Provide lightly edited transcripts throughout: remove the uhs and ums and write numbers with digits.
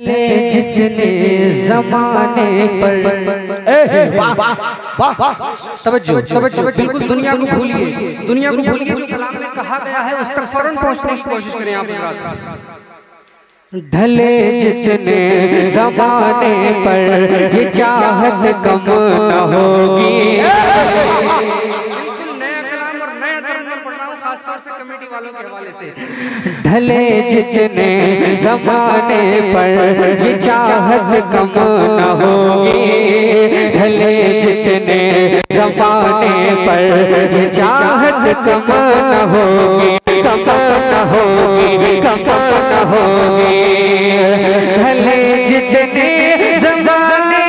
जितने जमाने पर तवज्जो बिल्कुल दुनिया को भूलिए, जो कलाम में कहा गया है उस तक फौरन पहुंचने की कोशिश करें आप हज़रात। ढले जितने जमाने पर ये चाहत कम न होगी। कमेटी वालों के हवाले से ढले जितने जमाने पर ये चाहत कम न होगी। ढले जितने जमाने पर ये चाहत कम न होगी, कम न होगी, कम न होगी। ढले जितने जमाने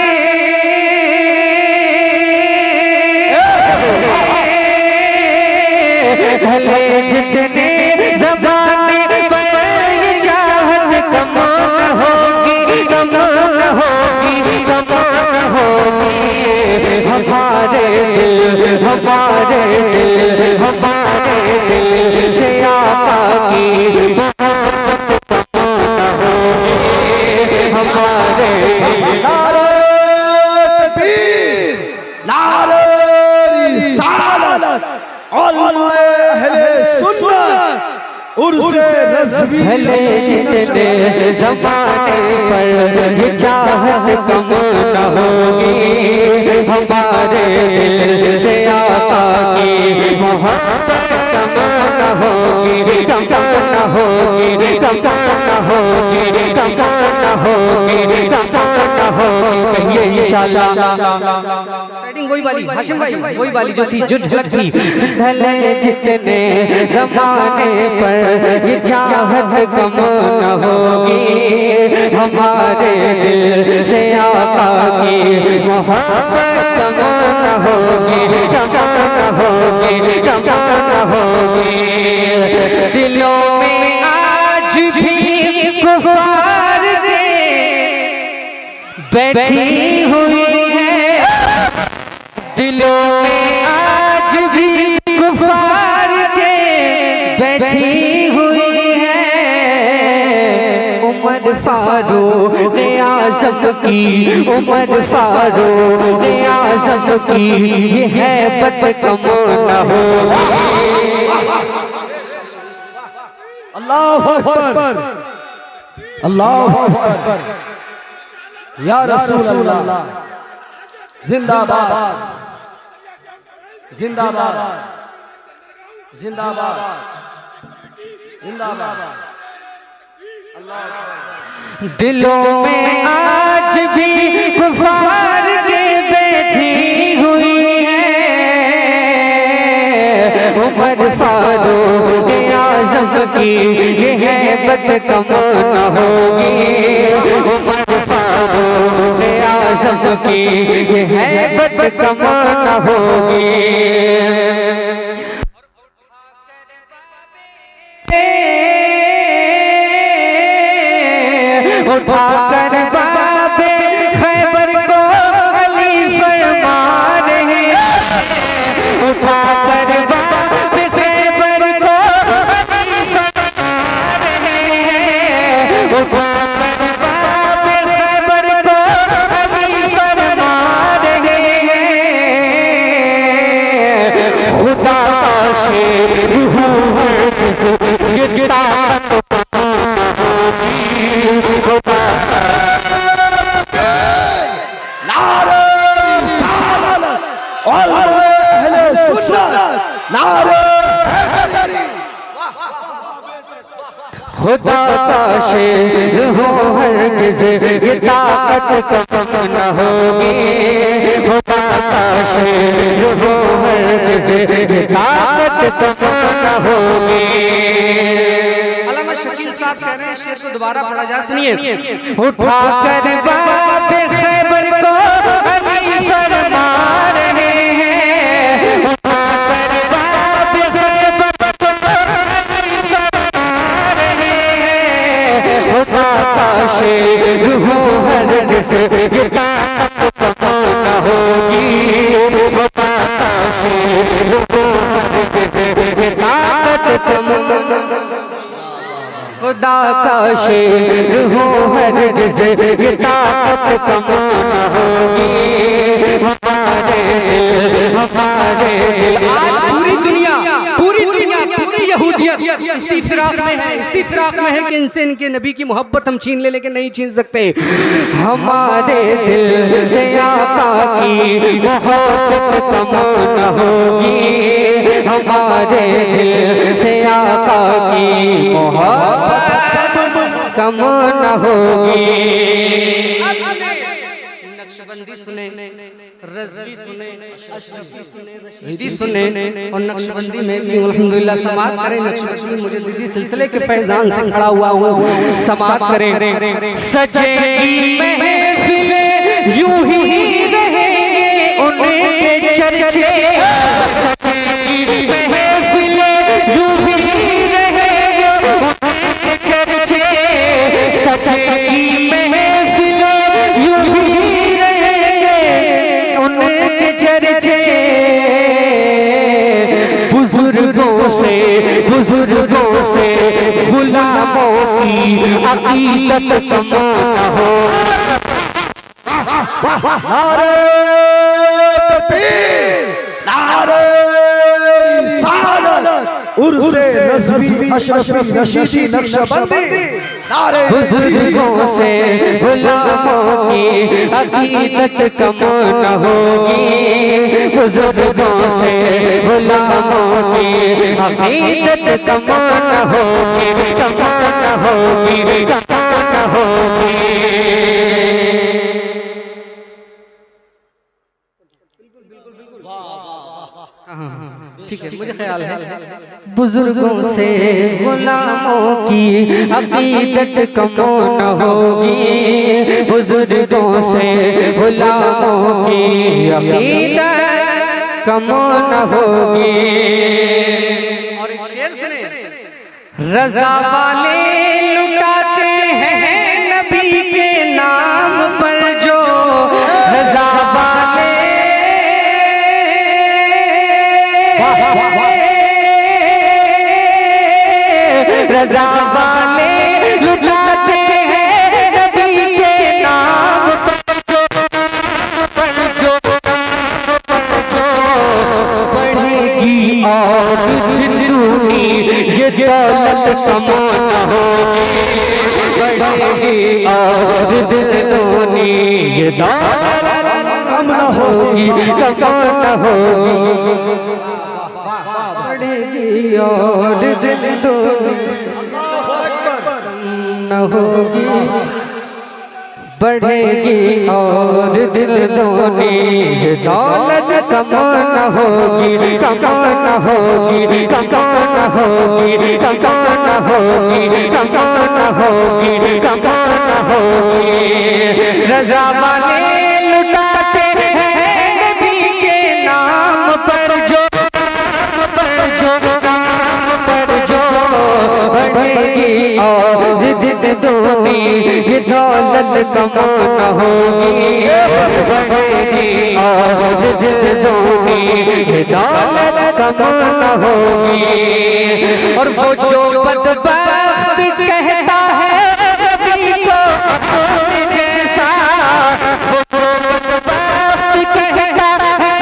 ढले जितने ज़माने पर ये चाहत कम न होगी, कम न होगी, कम न होगी। हमारे दिल से आका की मोहब्बत कम न होगी। हमारे नारे तकबीर, नारे रिसालत, उलमाए अहले सुन्नत, उर्से रज़वी। ढले जितने ज़माने पर ये चाहत कम न होगी। हमारे दिल से आका की मोहब्बत कम न होगी, कम न होगी, कम न होगी, कम न होगी, कम न होगी। कहिए इंशाअल्लाह। सेटिंग वही वाली हाशिम भाई, वही वाली जो थी, जो झलक थी। ढले जितने ज़माने पर ये चाहत कम न होगी। हमारे दिल से आका की मोहब्बत कम न होगी, कम न होगी, कम न होगी। दिलों में आज भी कुफार के बैठी हुई है। दिलों में आज भी कुफार के बैठी हुई है। उमर फारूक आज़म की, उमर फारूक आज़म की ये है बत कम न होगी। अल्लाहु अकबर, अल्लाहु अकबर। या रसूल अल्लाह जिंदाबाद, जिंदाबाद, जिंदाबाद, जिंदाबाद। दिलों में आज भी कुफार के बैठी हुई है। उमर फारूक आज़म की ये है बत कम न होगी। उमर फारूक आज़म की ये है बत कम न होगी। उठाकर बाबे खैबर को अली फरमा रहे हैं। उठाकर बाबे खैबर को अली फरमा रहे हैं। उठाकर बाबे खैबर को अली फरमा रहे हैं। खुदा का शेर हूँ ये ताकत खुदा का शेर हो हरगिज़ ये ताकत कम न होगी। खुदा का शेर हो हरगिज़ ये ताकत कम न होगी। अल्लामा शकील साहब कह रहे हैं, शेर को दोबारा पढ़ा जा, सुनिए। उठाकर बाबे खैबर को अली फरमा रहे हैं। उठाकर बाबे खैबर को अली फरमा रहे हैं। खुदा का शेर हो हरगिज़ ये ताकत कम न होगी। खुदा का शेर हो हरगिज़ ये ताकत कम खुदा का शेर हो हरगिज़ ये ताकत कम न होगी हमारे दिल आज पूरी दुनिया पूरी यहूदियत इसी फिराक में है कि इनसे इनके नबी की मोहब्बत हम छीन ले लेकिन नहीं छीन सकते। हमारे दिल से आका की मोहब्बत कम न होगी हमारे दिल से आका की मोहब्बत कम न होगी। अब सुने नक्शबंदी सुने, रज़वी सुने, अशरफी सुने, रशीदी सुने और नक्शबंदी में भी अल्हम्दुलिल्लाह समाअत करें। नक्शबंदी मुजद्दिदी सिलसिले के फैजान से खड़ा हुआ हूँ, समाअत करें। सजेगी महफिल यूं ही रहेंगे उनके चर्चे, सजेगी महफिल यूं ही रहेंगे उनके चर्चे, सजेगी महफिल यूं ही उनके चर्चे। बुजुर्गों से गुलामों की अकीदत कम न हो। नारे तकबीर, नारे रिसालत, उर्से नज़वी अशरफी रशीदी नक्शबंदी। बुजुर्गों से गुलामों की अकीदत कम न होगी, बुजुर्गों से गुलामों की अकीदत कम न होगी, कम न होगी, कम न होगी। ठीक है, मुझे ख्याल है बुजुर्गों से गुलामों की अकीदत कम न होगी, बुजुर्गों से गुलामों की अकीदत कम न होगी। और एक शेर सुने, रज़ा वाले लुटाते हैं नबी के नाम पर जो, रज़ा वाले रज़ा वाले लुटाते हैं नबी के नाम पर जो बढ़ेगी और दुनी ये दौलत कम न होगी, बढ़ेगी और दुनी ये दौलत कम न होगी, कम न होगी, बढ़ेगी और न होगी, बढ़ेगी और दिल दोनी ये दौलत कम न होगी, कम न होगी, कम न होगी, कम न होगी, कम न होगी, कम न होगी। रज़ा वाले लुटाते हैं नबी के नाम पर जो, बढ़ेगी और जिद दोनी ये दौलत कम न होगी, बढ़ेगी और जिद दोनी ये दौलत कम न होगी। और वो जो बदबख्त कहता है नबी को अपने जैसा, वो जो बदबख्त कहता है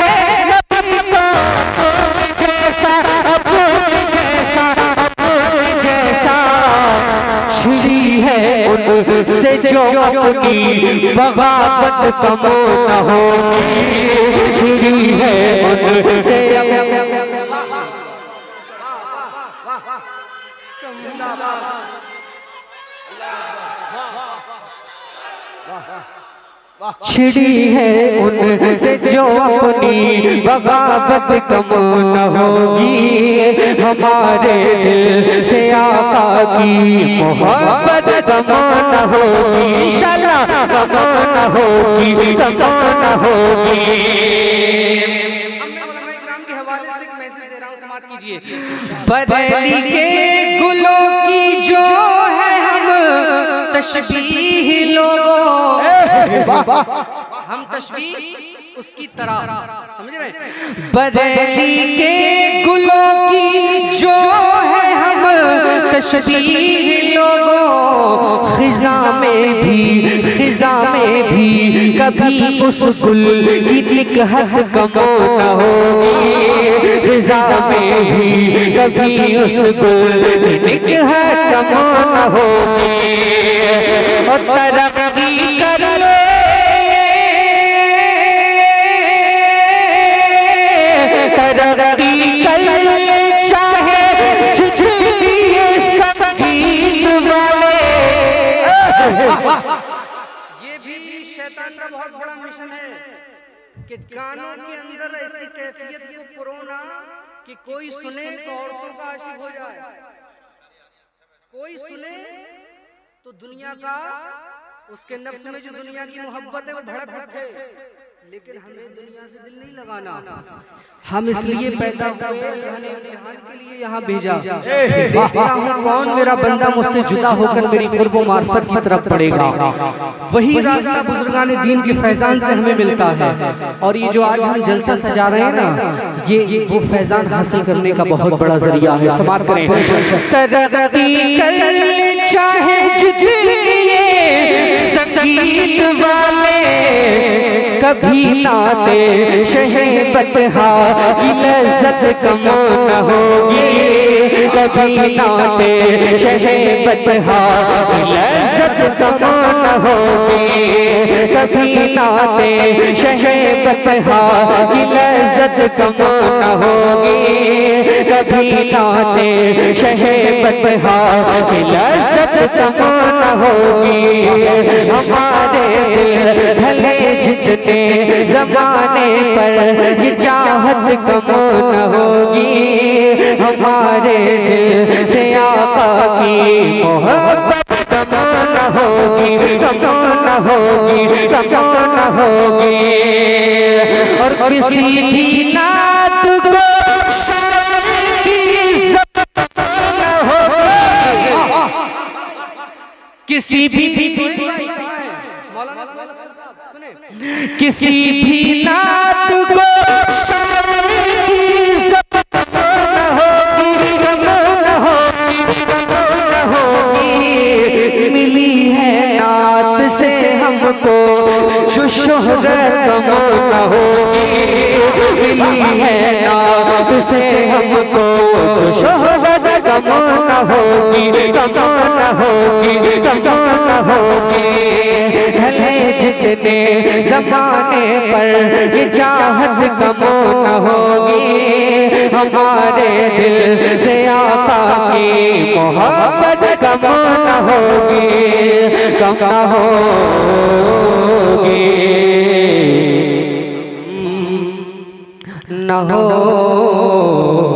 नबी को अपने जैसा, अपने जैसा, अपने जैसा, छिड़ी है उनसे जो अपनी बगावत कम न होगी, छिड़ी है उनसे छिड़ी है उनसे जो अपनी बगावत कम न होगी, हमारे दिल से आका की मोहब्बत कम न होगी, इंशाअल्लाह कम न होगी, कम न होगी। के हवाले से एक मैसेज दे रहा हूं, समाअत कीजिए। बरेली के गुलों की जो है हम तशबीह लोगों, हम तशबीह उसकी तरह, समझ रहे? बरेली के गुलों की जो है हम तशबीह लोगों खिजा में भी कभी उस गुल की निकहत कमो न होगी, खिजा में भी कभी उस गुल की निकहत कमो न होगी। और तरक्की कर ले तरक्की कर ले चाहे जिसलिए संगीत वाले। ये भी शैतान का बहुत बड़ा मिशन है कि गानों के अंदर ऐसी कैफियत को पुरोना कि कोई सुने तो औरतों का आशिक हो जाए, कोई सुने तो दुनिया का, उसके नफ्स में जो दुनिया की मोहब्बत है वो धड़क उठे। लेकिन हमें दुनिया से दिल नहीं लगाना, हम इसलिए पैदा हुए, मैंने इम्तिहान के लिए यहाँ भेजा। देखता हूँ कौन मेरा बंदा मुझसे जुदा होकर मेरी कुर्ब व मार्फत की तरफ बढ़ेगा। वही रास्ता बुजुर्गान दीन के फैजान से हमें मिलता है। और ये जो आज हम जलसा सजा रहे हैं ना, ये वो फैजान हासिल करने का बहुत बड़ा जरिया है। समाप्त करें। तरक्की कर ले चाहे जिसलिए संगीत वाले, कभी नाते शहबत की लज्जत कमो न होगी, कभी नाते शहबत की लज्जत कमो न होगी, कभी नाते शहबत की लज्जत कमो न होगी, कभी नाते शहबत की लज्जत कमो न होगी। हमारे दिल भले जितने ज़माने पर ये चाहत कमो न होगी, हमारे दिल से आका की मोहब्बत कमो न होगी, कमो न होगी, कमो न होगी। और किसी भी नात को शान की इज्जत न होगी, किसी भी किसी भी नात को शान की इज्जत न होगी, कमो न होगी, कमो न होगी। मिली है नात से हमको जो शोहरत कमो न होगी, मिली है नात से हमको जो शोहरत कमो न होगी, कमो न होगी, कमो न होगी। ढले जितने ज़माने पर ये चाहत कमो न होगी, हमारे दिल से आका की मोहब्बत कमो न होगी, कम न होगी, न होगी।